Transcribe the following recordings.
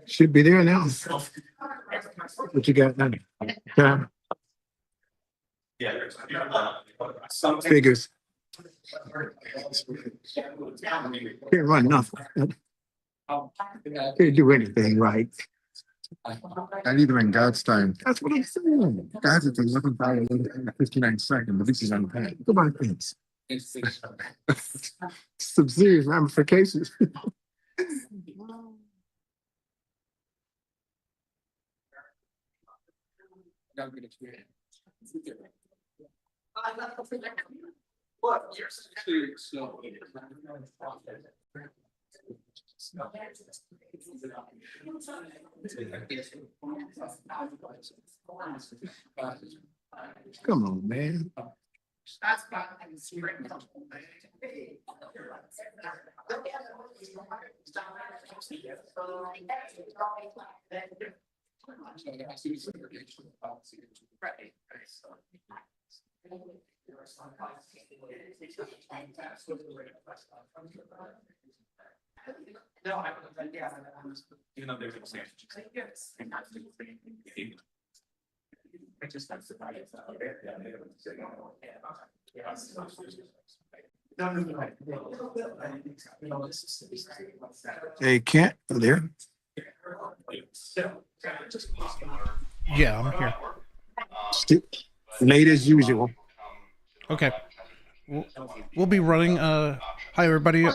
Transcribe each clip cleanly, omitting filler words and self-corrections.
Should be there now. What you got now? Figures. Can't run nothing. Can't do anything right. Not either in God's time. That's what I'm saying. God's at 11:59 seconds, but this is unpacked. Come on, things. Some serious ramifications. Come on, man. Hey, Kent, you there? Yeah, I'm here. Late as usual. Okay. We'll be running. Hi, everybody.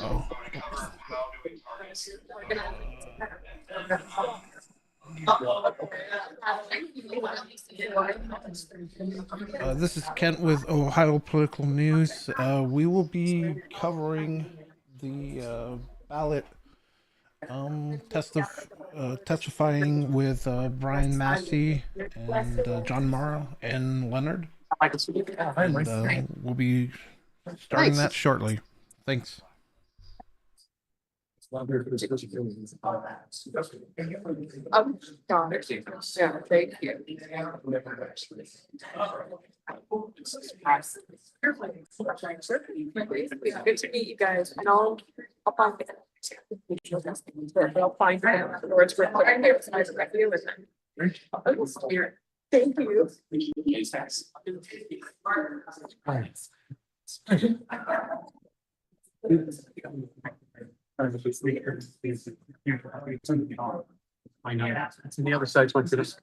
This is Kent with Ohio Political News. We will be covering the ballot testifying with Brian Massie and John Morrow and Leonard. And we'll be starting that shortly. Thanks. Oh, God. Yeah, thank you. Good to meet you guys, and I'll find it. I'll find it afterwards. It's nice to meet you. Thank you. I know. And the other side's went to this.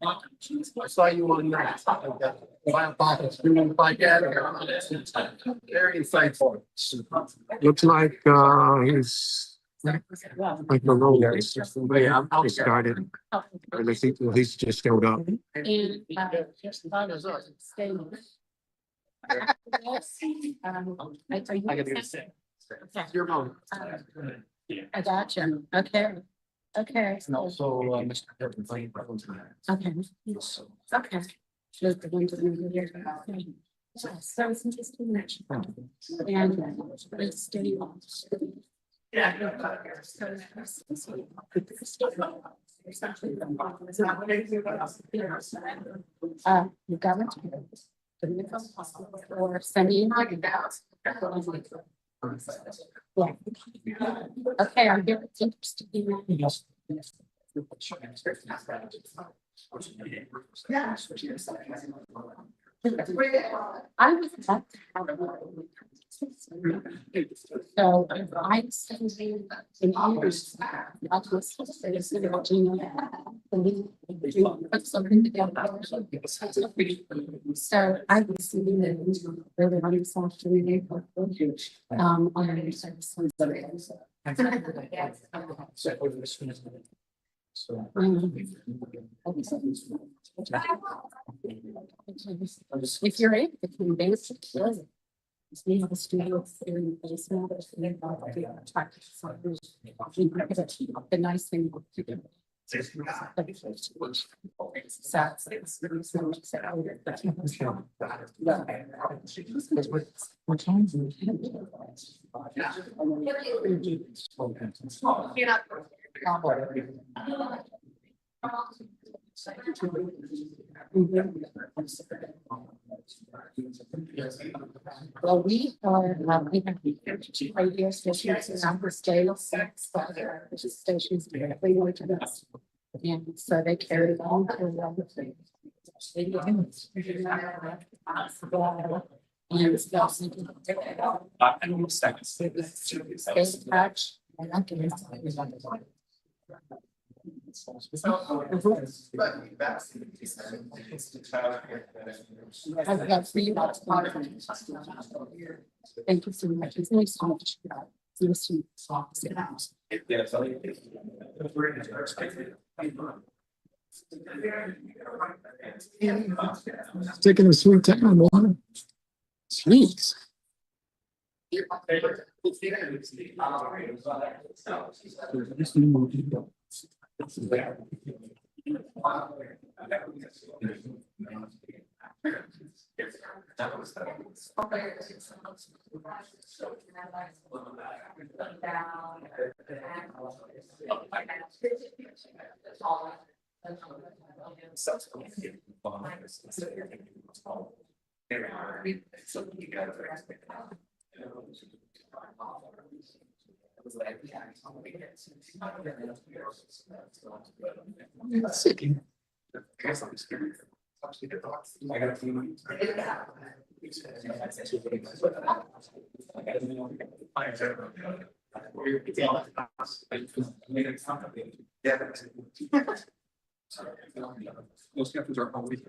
I saw you on that. Very insightful. Looks like he's Like the road, yeah, I started, and I think he's just showed up. And, I Your mom. I got you. Okay. Okay. And also, Mr. Hilton playing problems. Okay. Okay. Just the one to the here. So it's interesting. And it's steady. You got it. Or sending. Yeah. Okay, I'm here. It's interesting. I was about to have so I send you an English. I'll just say it's in put something together. So I was sitting in really on this afternoon. On your services. If you're able to convince it, we have a studio here in the basement. The nice thing. Well, we are, we have two radio stations in our states, stations directly going to us. And so they carry on to the thing. And it's also stay touch. And I can I've got 3 lots of water. Thank you so much. It's nice to meet you. Nice to meet Taking a sweet time, water. Sweet. Most captains are always.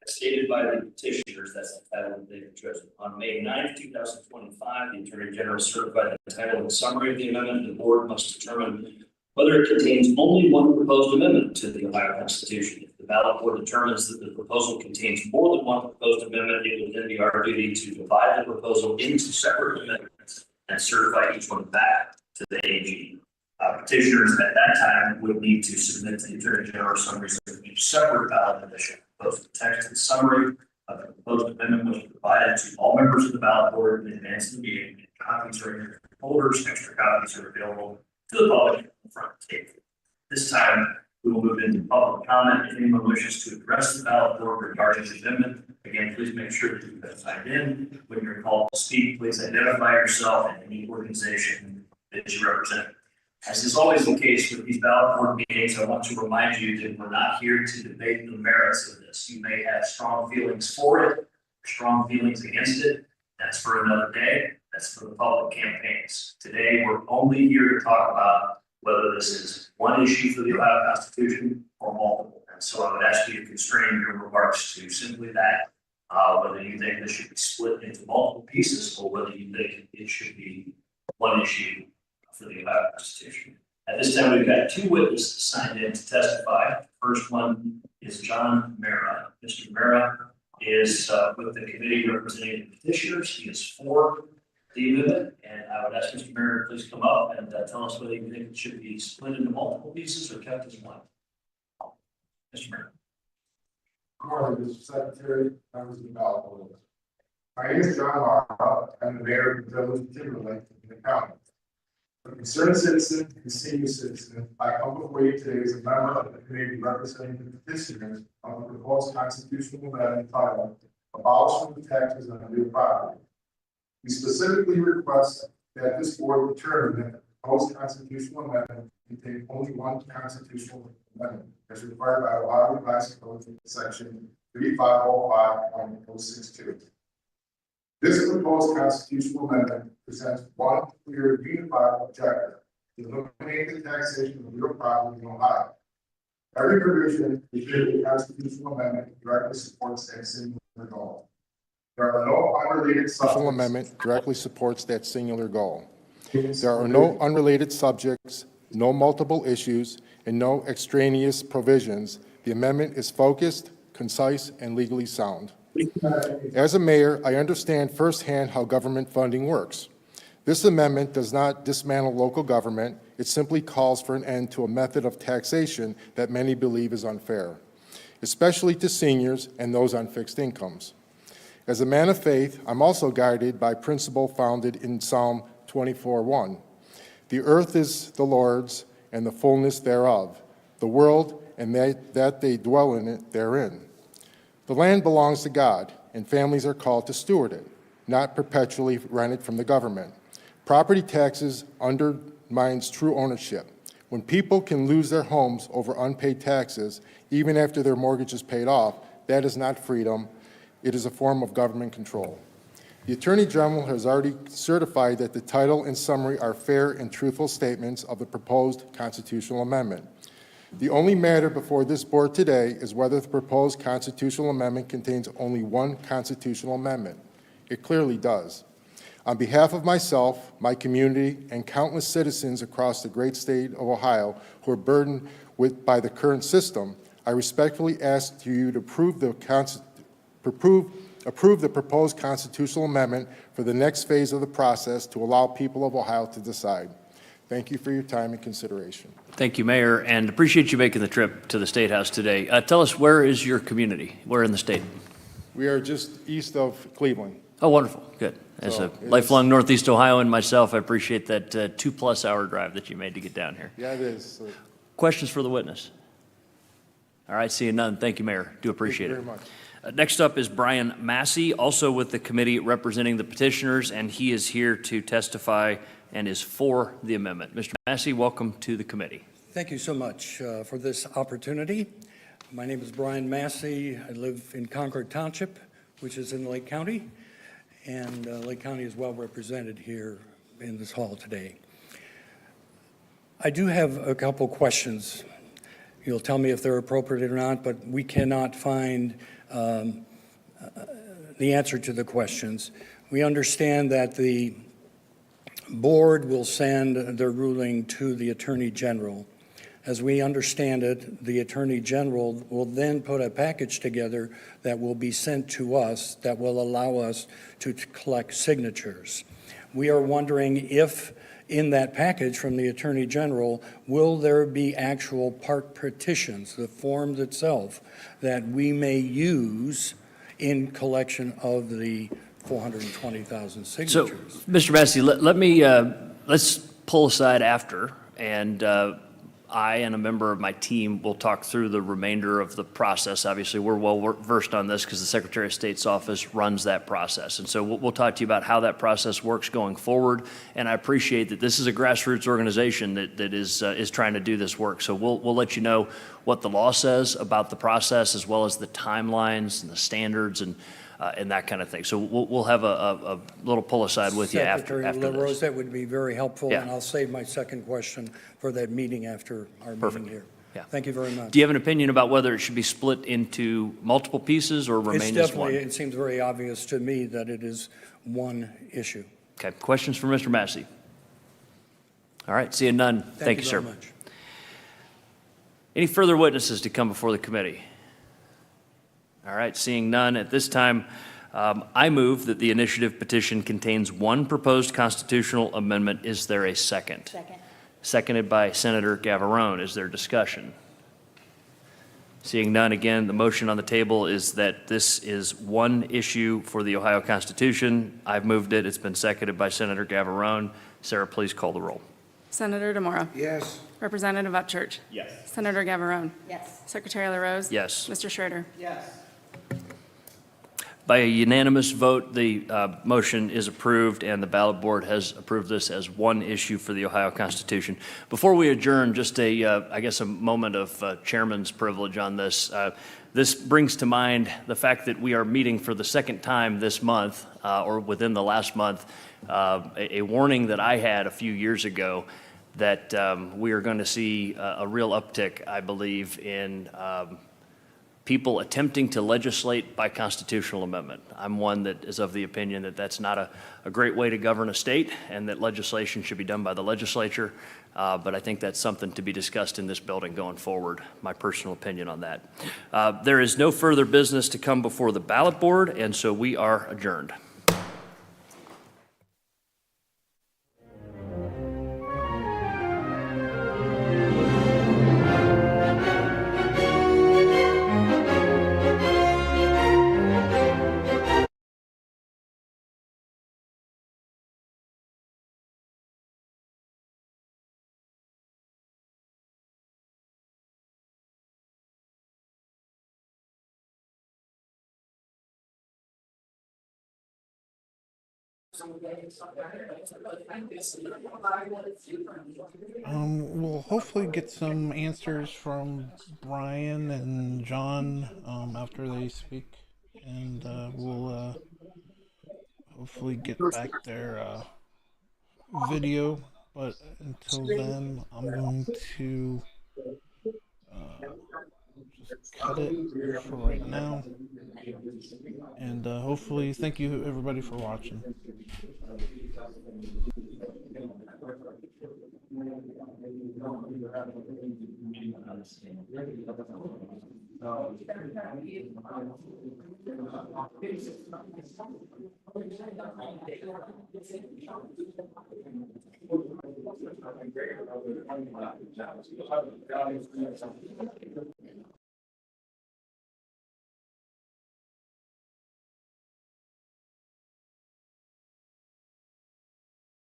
As stated by the petitioners, that's the title of the address. On May 9th, 2025, the Attorney General certified the title and summary of the amendment. The board must determine whether it contains only one proposed amendment to the Ohio Constitution. If the ballot board determines that the proposal contains more than one proposed amendment, it will then be our duty to divide the proposal into separate amendments and certify each one back to the AG. Petitioners at that time would need to submit to the Attorney General summaries of each separate ballot edition. Both the text and summary of the proposed amendment was provided to all members of the ballot board in advance of the meeting. Copies are in your folders. Extra copies are available to the public on the front table. This time, we will move into public comment. If anyone wishes to address the ballot board regarding the amendment, again, please make sure that you have signed in. When you're called to speak, please identify yourself and any organization that you represent. As is always the case with these ballot board meetings, I want to remind you that we're not here to debate the merits of this. You may have strong feelings for it, strong feelings against it. That's for another day. That's for the public campaigns. Today, we're only here to talk about whether this is one issue for the Ohio Constitution or multiple. And so I would ask you to constrain your remarks to simply that, whether you think this should be split into multiple pieces or whether you think it should be one issue for the Ohio Constitution. At this time, we've got two witnesses signed in to testify. The first one is John Mara. Mr. Mara is with the committee representing the petitioners. He is for the amendment, and I would ask Mr. Mara to please come up and tell us whether you think it should be split into multiple pieces or kept as one. Mr. Mara. Good morning, Mr. Secretary, members of the ballot board. My name is John Mara. I'm the mayor of the village of Timberlake in the county. A concerned citizen and senior citizen, I come before you today as a member of the committee representing the petitioners on the proposed constitutional amendment entitled Abolishing the Taxes on Real Property. We specifically request that this board determine that the proposed constitutional amendment contains only one constitutional amendment as required by Ohio Revised Code section 3505.062. This proposed constitutional amendment presents one clear, unified objective: to eliminate the taxation of real property in Ohio. Every provision within the constitutional amendment directly supports that singular goal. There are no unrelated Constitutional amendment directly supports that singular goal. There are no unrelated subjects, no multiple issues, and no extraneous provisions. The amendment is focused, concise, and legally sound. As a mayor, I understand firsthand how government funding works. This amendment does not dismantle local government. It simply calls for an end to a method of taxation that many believe is unfair, especially to seniors and those on fixed incomes. As a man of faith, I'm also guided by principle founded in Psalm 24:1. The earth is the Lord's and the fullness thereof, the world and that they dwell in it therein. The land belongs to God, and families are called to steward it, not perpetually rent it from the government. Property taxes undermines true ownership. When people can lose their homes over unpaid taxes, even after their mortgage is paid off, that is not freedom. It is a form of government control. The Attorney General has already certified that the title and summary are fair and truthful statements of the proposed constitutional amendment. The only matter before this board today is whether the proposed constitutional amendment contains only one constitutional amendment. It clearly does. On behalf of myself, my community, and countless citizens across the great state of Ohio who are burdened by the current system, I respectfully ask you to approve the proposed constitutional amendment for the next phase of the process to allow people of Ohio to decide. Thank you for your time and consideration. Thank you, Mayor, and appreciate you making the trip to the Statehouse today. Tell us, where is your community? Where in the state? We are just east of Cleveland. Oh, wonderful. Good. As a lifelong Northeast Ohioan myself, I appreciate that 2+ hour drive that you made to get down here. Yeah, it is. Questions for the witness? All right, seeing none. Thank you, Mayor. Do appreciate it. Thank you very much. Next up is Brian Massie, also with the committee representing the petitioners, and he is here to testify and is for the amendment. Mr. Massie, welcome to the committee. Thank you so much for this opportunity. My name is Brian Massie. I live in Concord Township, which is in Lake County, and Lake County is well represented here in this hall today. I do have a couple questions. You'll tell me if they're appropriate or not, but we cannot find the answer to the questions. We understand that the board will send their ruling to the Attorney General. As we understand it, the Attorney General will then put a package together that will be sent to us that will allow us to collect signatures. We are wondering if in that package from the Attorney General, will there be actual part petitions, the forms itself, that we may use in collection of the 420,000 signatures? So, Mr. Massie, let me, let's pull aside after, and I and a member of my team will talk through the remainder of the process. Obviously, we're well versed on this because the Secretary of State's office runs that process. And so we'll talk to you about how that process works going forward. And I appreciate that this is a grassroots organization that is trying to do this work. So we'll let you know what the law says about the process, as well as the timelines and the standards and that kind of thing. So we'll have a little pull aside with you after Secretary this. LaRose, that would be very helpful, Yeah. and I'll save my second question for that meeting after our Perfect. meeting here. Yeah. Thank you very much. Do you have an opinion about whether it should be split into multiple pieces or It's remain as one? definitely, it seems very obvious to me that it is one issue. Okay, questions for Mr. Massie? All right, seeing none, thank you, sir. very much. Any further witnesses to come before the committee? All right, seeing none, at this time, I move that the initiative petition contains one proposed constitutional amendment. Is there a second? Second. Seconded by Senator Gavarone. Is there discussion? Seeing none, again, the motion on the table is that this is one issue for the Ohio Constitution. I've moved it. It's been seconded by Senator Gavarone. Sarah, please call the roll. Senator DeMora. Yes. Representative Upchurch. Yes. Senator Gavarone. Yes. Secretary LaRose. Yes. Mr. Schroeder. By a unanimous vote, the motion is approved, and the ballot board has approved this as one issue for the Ohio Constitution. Before we adjourn, just I guess a moment of chairman's privilege on this. This brings to mind the fact that we are meeting for the second time this month, or within the last month, a warning that I had a few years ago that we are going to see a real uptick, I believe, in people attempting to legislate by constitutional amendment. I'm one that is of the opinion that that's not a great way to govern a state, and that legislation should be done by the legislature. But I think that's something to be discussed in this building going forward, my personal opinion on that. There is no further business to come before the ballot board, and so we are adjourned. We'll hopefully get some answers from Brian and John after they speak, and we'll hopefully get back their video. But until then, I'm going to just cut it for right now, and hopefully, thank you everybody for watching.